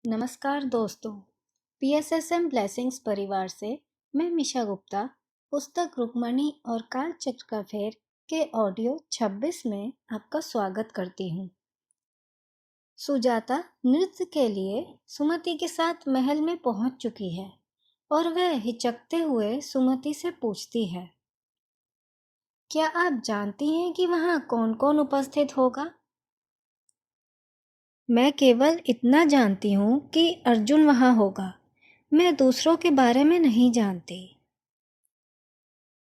नमस्कार दोस्तों। PSSM blessings परिवार से मैं मिशा गुप्ता पुस्तक रुक्मणी और कालचक्र का फेर के ऑडियो 26 में आपका स्वागत करती हूँ। सुजाता नृत्य के लिए सुमति के साथ महल में पहुंच चुकी है और वह हिचकते हुए सुमति से पूछती है, क्या आप जानती हैं कि वहाँ कौन कौन उपस्थित होगा? मैं केवल इतना जानती हूँ कि अर्जुन वहाँ होगा। मैं दूसरों के बारे में नहीं जानती।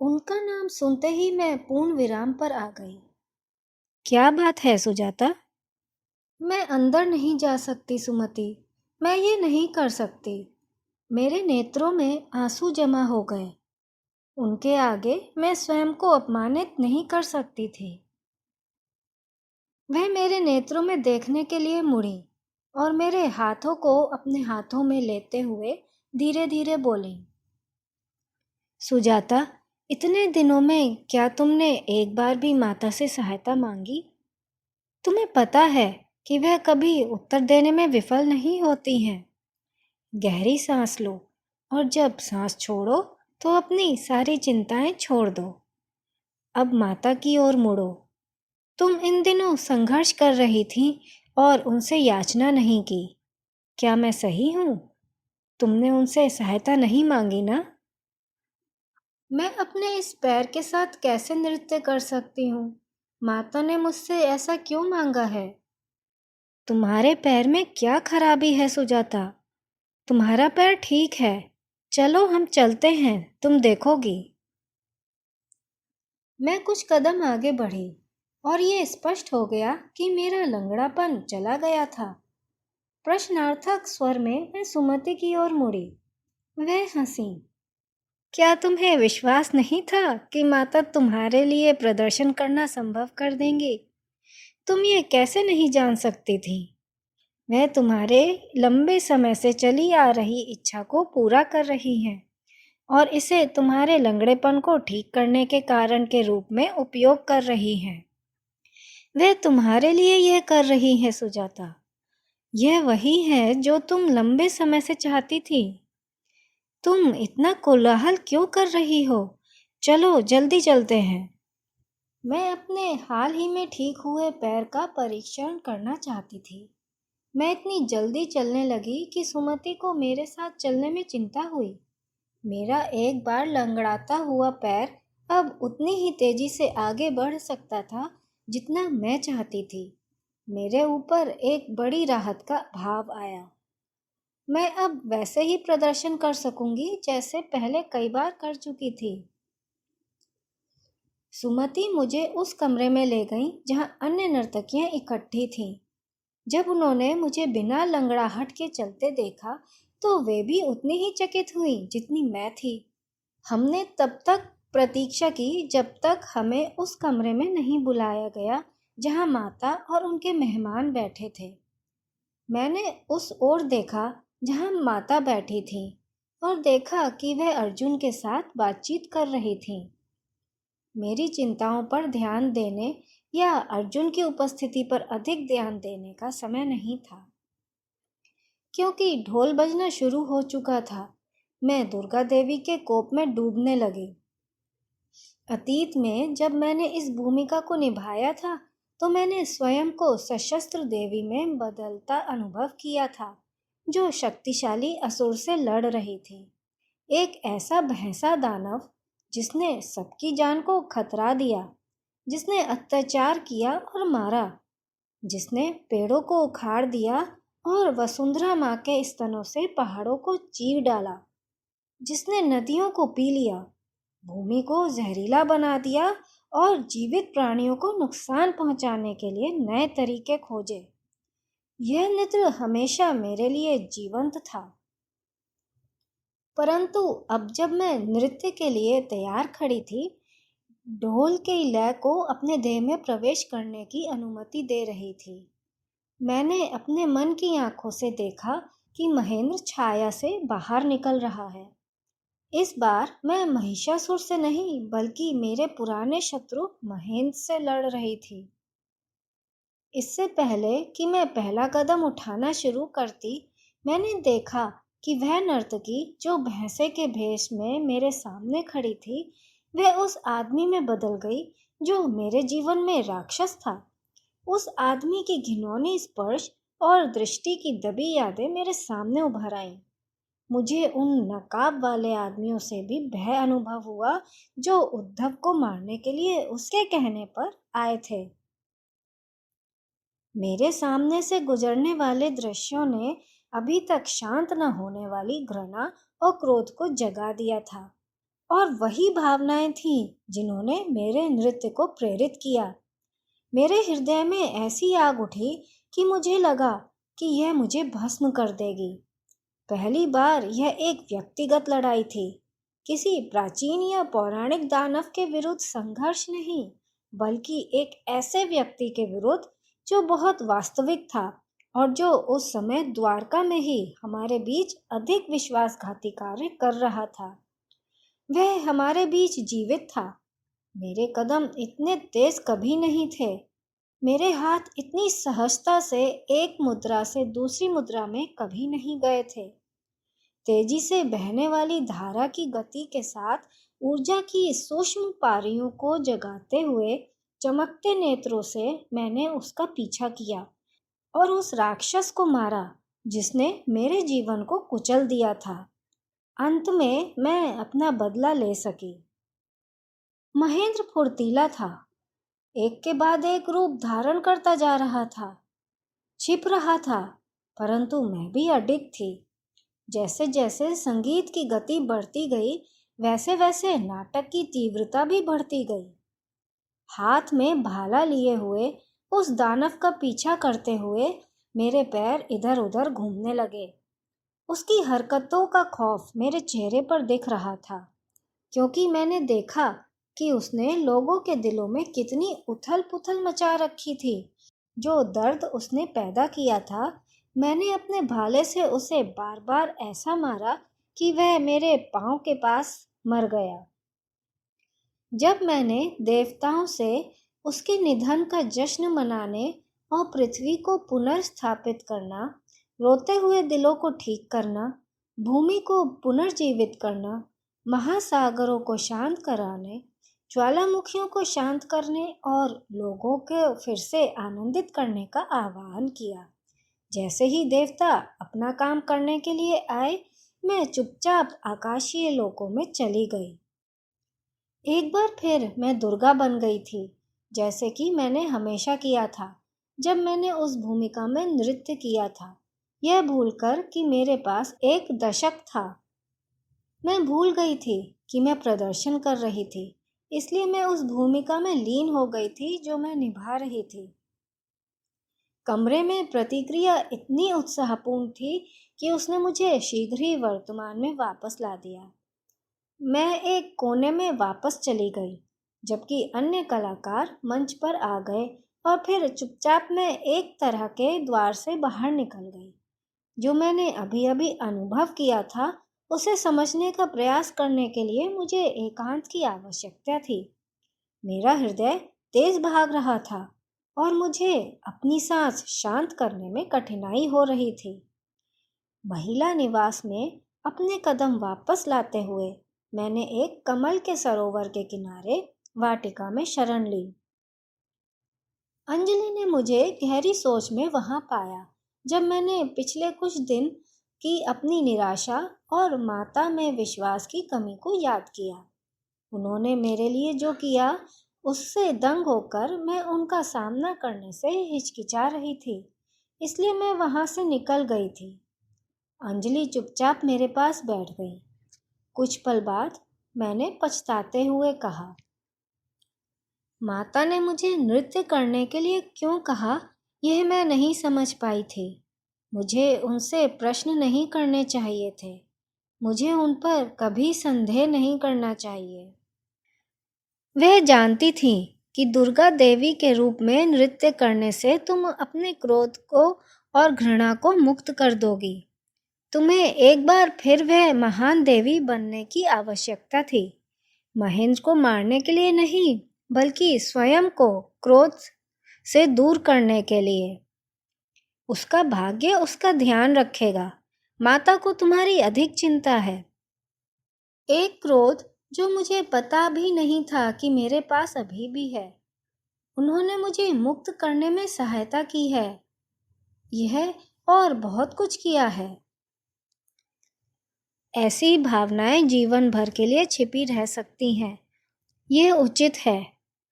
उनका नाम सुनते ही मैं पूर्ण विराम पर आ गई। क्या बात है सुजाता? मैं अंदर नहीं जा सकती सुमति। मैं ये नहीं कर सकती। मेरे नेत्रों में आंसू जमा हो गए। उनके आगे मैं स्वयं को अपमानित नहीं कर सकती थी। वह मेरे नेत्रों में देखने के लिए मुड़ी और मेरे हाथों को अपने हाथों में लेते हुए धीरे धीरे बोली, सुजाता, इतने दिनों में क्या तुमने एक बार भी माता से सहायता मांगी? तुम्हें पता है कि वह कभी उत्तर देने में विफल नहीं होती हैं। गहरी सांस लो और जब सांस छोड़ो तो अपनी सारी चिंताएं छोड़ दो। अब माता की ओर मुड़ो। तुम इन दिनों संघर्ष कर रही थी और उनसे याचना नहीं की। क्या मैं सही हूँ? तुमने उनसे सहायता नहीं मांगी ना? मैं अपने इस पैर के साथ कैसे नृत्य कर सकती हूँ? माता ने मुझसे ऐसा क्यों मांगा है? तुम्हारे पैर में क्या खराबी है सुजाता? तुम्हारा पैर ठीक है। चलो हम चलते हैं, तुम देखोगी। मैं कुछ कदम आगे बढ़ी और ये स्पष्ट हो गया कि मेरा लंगड़ापन चला गया था। प्रश्नार्थक स्वर में मैं सुमति की ओर मुड़ी। वह हंसी। क्या तुम्हें विश्वास नहीं था कि माता तुम्हारे लिए प्रदर्शन करना संभव कर देंगी? तुम ये कैसे नहीं जान सकती थी? वह तुम्हारे लंबे समय से चली आ रही इच्छा को पूरा कर रही हैं और इसे तुम्हारे लंगड़ेपन को ठीक करने के कारण के रूप में उपयोग कर रही हैं। वह तुम्हारे लिए यह कर रही है सुजाता। यह वही है जो तुम लंबे समय से चाहती थी। तुम इतना कोलाहल क्यों कर रही हो? चलो जल्दी चलते हैं। मैं अपने हाल ही में ठीक हुए पैर का परीक्षण करना चाहती थी। मैं इतनी जल्दी चलने लगी कि सुमति को मेरे साथ चलने में चिंता हुई। मेरा एक बार लंगड़ाता हुआ पैर अब उतनी ही तेजी से आगे बढ़ सकता था जितना मैं चाहती थी। मेरे ऊपर एक बड़ी राहत का भाव आया। मैं अब वैसे ही प्रदर्शन कर सकूंगी जैसे पहले कई बार कर चुकी थी। सुमति मुझे उस कमरे में ले गई जहां अन्य नर्तकियां इकट्ठी थीं। जब उन्होंने मुझे बिना लंगड़ाहट के चलते देखा तो वे भी उतनी ही चकित हुई जितनी मैं थी। हमने तब तक प्रतीक्षा की जब तक हमें उस कमरे में नहीं बुलाया गया जहां माता और उनके मेहमान बैठे थे। मैंने उस ओर देखा जहां माता बैठी थी और देखा कि वह अर्जुन के साथ बातचीत कर रही थी। मेरी चिंताओं पर ध्यान देने या अर्जुन की उपस्थिति पर अधिक ध्यान देने का समय नहीं था, क्योंकि ढोल बजना शुरू हो चुका था। मैं दुर्गा देवी के कोप में डूबने लगी। अतीत में जब मैंने इस भूमिका को निभाया था तो मैंने स्वयं को सशस्त्र देवी में बदलता अनुभव किया था, जो शक्तिशाली असुर से लड़ रही थी। एक ऐसा भैंसा दानव जिसने सबकी जान को खतरा दिया, जिसने अत्याचार किया और मारा, जिसने पेड़ों को उखाड़ दिया और वसुंधरा माँ के स्तनों से पहाड़ों को चीर डाला, जिसने नदियों को पी लिया, भूमि को जहरीला बना दिया और जीवित प्राणियों को नुकसान पहुंचाने के लिए नए तरीके खोजे। यह नृत्य हमेशा मेरे लिए जीवंत था। परंतु अब जब मैं नृत्य के लिए तैयार खड़ी थी, ढोल के लय को अपने देह में प्रवेश करने की अनुमति दे रही थी। मैंने अपने मन की आंखों से देखा कि महेंद्र छाया से बाहर निकल रहा है। इस बार मैं महिषासुर से नहीं बल्कि मेरे पुराने शत्रु महेंद्र से लड़ रही थी। इससे पहले कि मैं पहला कदम उठाना शुरू करती, मैंने देखा कि वह नर्तकी जो भैंसे के भेष में मेरे सामने खड़ी थी, वह उस आदमी में बदल गई जो मेरे जीवन में राक्षस था। उस आदमी की घिनौनी स्पर्श और दृष्टि की दबी यादें मेरे सामने उभर आईं। मुझे उन नकाब वाले आदमियों से भी भय अनुभव हुआ जो उद्धव को मारने के लिए उसके कहने पर आए थे। मेरे सामने से गुजरने वाले दृश्यों ने अभी तक शांत न होने वाली घृणा और क्रोध को जगा दिया था, और वही भावनाएं थीं जिन्होंने मेरे नृत्य को प्रेरित किया। मेरे हृदय में ऐसी आग उठी कि मुझे लगा कि यह मुझे भस्म कर देगी। पहली बार यह एक व्यक्तिगत लड़ाई थी, किसी प्राचीन या पौराणिक दानव के विरुद्ध संघर्ष नहीं, बल्कि एक ऐसे व्यक्ति के विरुद्ध जो बहुत वास्तविक था और जो उस समय द्वारका में ही हमारे बीच अधिक विश्वासघाती कार्य कर रहा था। वह हमारे बीच जीवित था। मेरे कदम इतने तेज कभी नहीं थे। मेरे हाथ इतनी सहजता से एक मुद्रा से दूसरी मुद्रा में कभी नहीं गए थे। तेजी से बहने वाली धारा की गति के साथ ऊर्जा की सूक्ष्म पारियों को जगाते हुए चमकते नेत्रों से मैंने उसका पीछा किया और उस राक्षस को मारा जिसने मेरे जीवन को कुचल दिया था। अंत में मैं अपना बदला ले सकी। महेंद्र फुर्तीला था, एक के बाद एक रूप धारण करता जा रहा था, छिप रहा था, परंतु मैं भी अडिग थी। जैसे जैसे संगीत की गति बढ़ती गई, वैसे वैसे नाटक की तीव्रता भी बढ़ती गई। हाथ में भाला लिए हुए उस दानव का पीछा करते हुए मेरे पैर इधर उधर घूमने लगे। उसकी हरकतों का खौफ मेरे चेहरे पर दिख रहा था, क्योंकि मैंने देखा कि उसने लोगों के दिलों में कितनी उथल पुथल मचा रखी थी। जो दर्द उसने पैदा किया था, मैंने अपने भाले से उसे बार बार ऐसा मारा कि वह मेरे पांव के पास मर गया। जब मैंने देवताओं से उसके निधन का जश्न मनाने और पृथ्वी को पुनर्स्थापित करना, रोते हुए दिलों को ठीक करना, भूमि को पुनर्जीवित करना, महासागरों को शांत कराने, ज्वालामुखियों को शांत करने और लोगों को फिर से आनंदित करने का आह्वान किया, जैसे ही देवता अपना काम करने के लिए आए, मैं चुपचाप आकाशीय लोकों में चली गई। एक बार फिर मैं दुर्गा बन गई थी, जैसे कि मैंने हमेशा किया था जब मैंने उस भूमिका में नृत्य किया था, यह भूलकर कि मेरे पास एक दशक था। मैं भूल गई थी कि मैं प्रदर्शन कर रही थी, इसलिए मैं उस भूमिका में लीन हो गई थी जो मैं निभा रही थी। कमरे में प्रतिक्रिया इतनी उत्साहपूर्ण थी कि उसने मुझे शीघ्र ही वर्तमान में वापस ला दिया। मैं एक कोने में वापस चली गई, जबकि अन्य कलाकार मंच पर आ गए और फिर चुपचाप मैं एक तरह के द्वार से बाहर निकल गई। जो मैंने अभी अभी अनुभव किया था, उसे समझने का प्रयास करने के लिए मुझे एकांत की आवश्यकता थी। मेरा हृदय तेज भाग रहा था और मुझे अपनी सांस शांत करने में कठिनाई हो रही थी। महिला निवास में अपने कदम वापस लाते हुए मैंने एक कमल के सरोवर के किनारे वाटिका में शरण ली। अंजलि ने मुझे गहरी सोच में वहां पाया जब मैंने पिछले कुछ दिन की अपनी निराशा और माता में विश्वास की कमी को याद किया। उन्होंने मेरे लिए जो किया, उससे दंग होकर मैं उनका सामना करने से हिचकिचा रही थी, इसलिए मैं वहां से निकल गई थी। अंजलि चुपचाप मेरे पास बैठ गई। कुछ पल बाद मैंने पछताते हुए कहा, माता ने मुझे नृत्य करने के लिए क्यों कहा, यह मैं नहीं समझ पाई थी। मुझे उनसे प्रश्न नहीं करने चाहिए थे। मुझे उन पर कभी संदेह नहीं करना चाहिए। वह जानती थी कि दुर्गा देवी के रूप में नृत्य करने से तुम अपने क्रोध को और घृणा को मुक्त कर दोगी। तुम्हें एक बार फिर वह महान देवी बनने की आवश्यकता थी, महेंद्र को मारने के लिए नहीं, बल्कि स्वयं को क्रोध से दूर करने के लिए। उसका भाग्य उसका ध्यान रखेगा, माता को तुम्हारी अधिक चिंता है। एक क्रोध जो मुझे पता भी नहीं था कि मेरे पास अभी भी है। उन्होंने मुझे मुक्त करने में सहायता की है। यह और बहुत कुछ किया है। ऐसी भावनाएं जीवन भर के लिए छिपी रह सकती हैं। यह उचित है।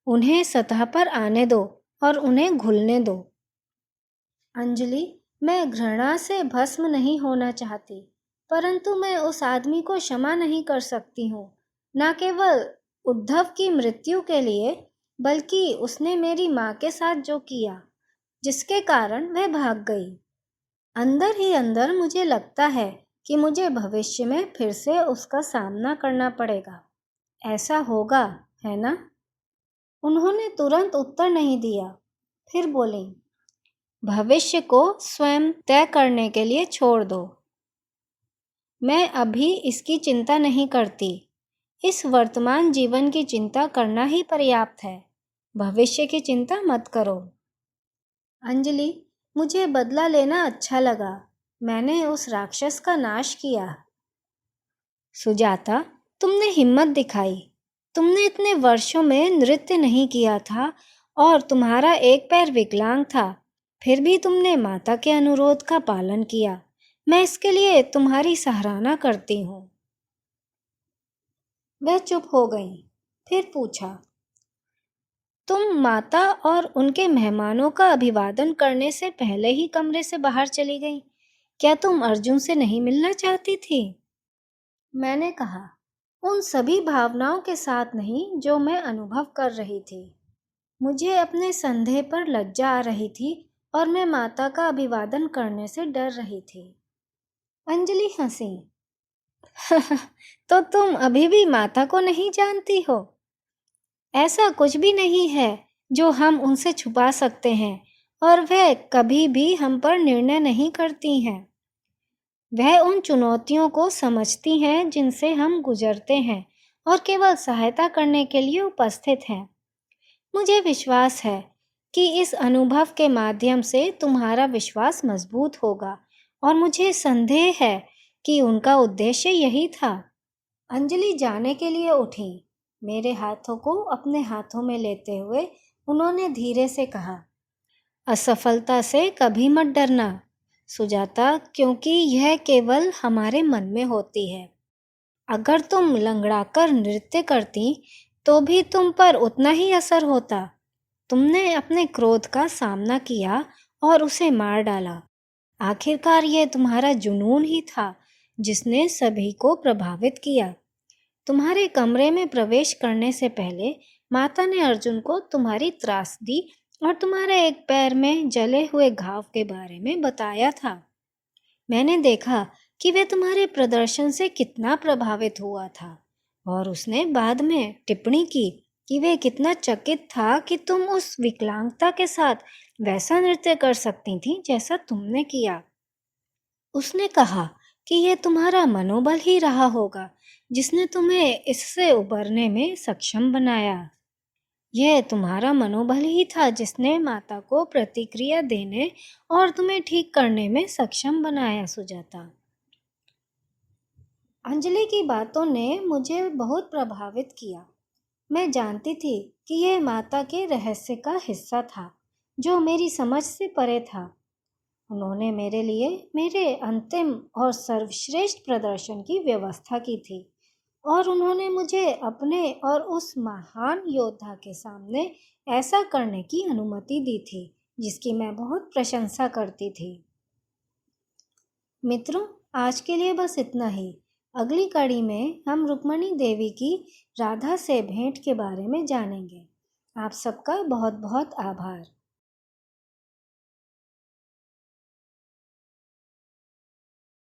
उन्हें सतह पर आने दो और उन्हें घुलने दो। अंजलि, मैं घृणा से भस्म नहीं होना चाहती, परंतु मैं उस आदमी को क्षमा नहीं कर सकती हूँ। न केवल उद्धव की मृत्यु के लिए, बल्कि उसने मेरी माँ के साथ जो किया, जिसके कारण वह भाग गई। अंदर ही अंदर मुझे लगता है कि मुझे भविष्य में फिर से उसका सामना करना पड़ेगा। ऐसा होगा, है ना? उन्होंने तुरंत उत्तर नहीं दिया। फिर बोली, भविष्य को स्वयं तय करने के लिए छोड़ दो। मैं अभी इसकी चिंता नहीं करती। इस वर्तमान जीवन की चिंता करना ही पर्याप्त है। भविष्य की चिंता मत करो। अंजलि, मुझे बदला लेना अच्छा लगा। मैंने उस राक्षस का नाश किया। सुजाता, तुमने हिम्मत दिखाई। तुमने इतने वर्षों में नृत्य नहीं किया था और तुम्हारा एक पैर विकलांग था, फिर भी तुमने माता के अनुरोध का पालन किया। मैं इसके लिए तुम्हारी सराहना करती हूँ। वह चुप हो गई। फिर पूछा, तुम माता और उनके मेहमानों का अभिवादन करने से पहले ही कमरे से बाहर चली गई। क्या तुम अर्जुन से नहीं मिलना चाहती थी? मैंने कहा, उन सभी भावनाओं के साथ नहीं जो मैं अनुभव कर रही थी। मुझे अपने संदेह पर लज्जा आ रही थी और मैं माता का अभिवादन करने से डर रही थी। अंजलि हंसी। तो तुम अभी भी माता को नहीं जानती हो? ऐसा कुछ भी नहीं है जो हम उनसे छुपा सकते हैं, और वह कभी भी हम पर निर्णय नहीं करती हैं। वह उन चुनौतियों को समझती हैं जिनसे हम गुजरते हैं और केवल सहायता करने के लिए उपस्थित हैं। मुझे विश्वास है कि इस अनुभव के माध्यम से तुम्हारा विश्वास मजबूत होगा, और मुझे संदेह है कि उनका उद्देश्य यही था। अंजलि जाने के लिए उठी। मेरे हाथों को अपने हाथों में लेते हुए उन्होंने धीरे से कहा, असफलता से कभी मत डरना सुजाता, क्योंकि यह केवल हमारे मन में होती है। अगर तुम लंगड़ाकर नृत्य करती तो भी तुम पर उतना ही असर होता। तुमने अपने क्रोध का सामना किया और उसे मार डाला। आखिरकार यह तुम्हारा जुनून ही था जिसने सभी को प्रभावित किया। तुम्हारे कमरे में प्रवेश करने से पहले माता ने अर्जुन को तुम्हारी त्रासदी और तुम्हारे एक पैर में जले हुए घाव के बारे में बताया था। मैंने देखा कि वह तुम्हारे प्रदर्शन से कितना प्रभावित हुआ था, और उसने बाद में टिप्पणी की कि वह कितना चकित था कि तुम उस विकलांगता के साथ वैसा नृत्य कर सकती थी जैसा तुमने किया। उसने कहा कि यह तुम्हारा मनोबल ही रहा होगा जिसने तुम्हें इससे उबरने में सक्षम बनाया। यह तुम्हारा मनोबल ही था जिसने माता को प्रतिक्रिया देने और तुम्हें ठीक करने में सक्षम बनाया। सुजाता, अंजलि की बातों ने मुझे बहुत प्रभावित किया। मैं जानती थी कि यह माता के रहस्य का हिस्सा था जो मेरी समझ से परे था। उन्होंने मेरे लिए मेरे अंतिम और सर्वश्रेष्ठ प्रदर्शन की व्यवस्था की थी, और उन्होंने मुझे अपने और उस महान योद्धा के सामने ऐसा करने की अनुमति दी थी जिसकी मैं बहुत प्रशंसा करती थी। मित्रों, आज के लिए बस इतना ही। अगली कड़ी में हम रुक्मणी देवी की राधा से भेंट के बारे में जानेंगे। आप सबका बहुत बहुत आभार।